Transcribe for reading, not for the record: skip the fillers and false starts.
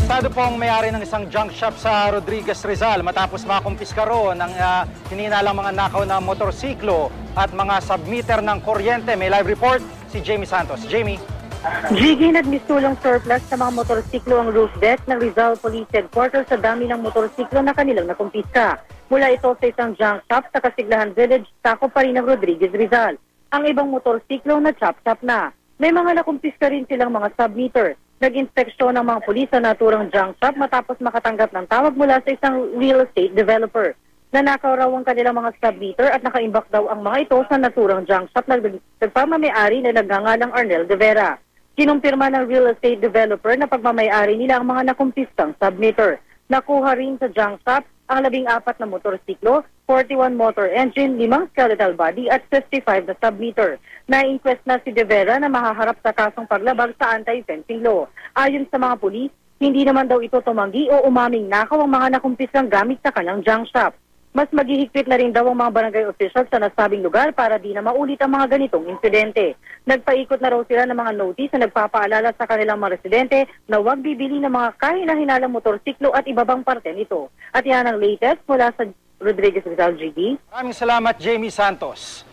Arestado po ang may-ari ng isang junk shop sa Rodriguez, Rizal matapos makumpiska roon ng hinihinalang mga nakaw na motorsiklo at mga submeter ng kuryente. May live report si Jamie Santos. Jamie. Gigi, nagmistulang surplus sa mga motorsiklo ang roof deck ng Rizal Police Headquarters sa dami ng motorsiklo na kanilang nakumpiska. Mula ito sa isang junk shop sa Kasiglahan Village, Taco pa rin ng Rodriguez, Rizal. Ang ibang motorsiklo na chop-chop na. May mga nakumpiska rin silang mga submeter. Nag-inspeksyon ng mga pulis sa naturang junk shop matapos makatanggap ng tawag mula sa isang real estate developer. Nanakaw raw ang kanilang mga submeter at nakaimbak daw ang mga ito sa naturang junk shop na nagpamamayari na nagngangalang Arnel De Vera. Kinumpirma ng real estate developer na pagmamayari nila ang mga nakumpiskang submeter. Nakuha rin sa junk shop ang 14 na motorsiklo, 41 motor engine, 5 skeletal body at 55 na submeter. Na-inquest na si De Vera na mahaharap sa kasong paglabag sa anti-fencing law. Ayon sa mga pulis, hindi naman daw ito tumanggi o umaming nakaw ang mga nakumpisang gamit sa kanyang junk shop. Mas maghihigpit na rin daw ang mga barangay officials sa nasabing lugar para di na maulit ang mga ganitong insidente. Nagpaikot na raw sila ng mga notice na nagpapaalala sa kanilang mga residente na huwag bibili ng mga kahina-hinalang motorsiklo at ibabang parte nito. At yan ang latest mula sa Rodriguez, Rizal, GD. Maraming salamat, Jamie Santos.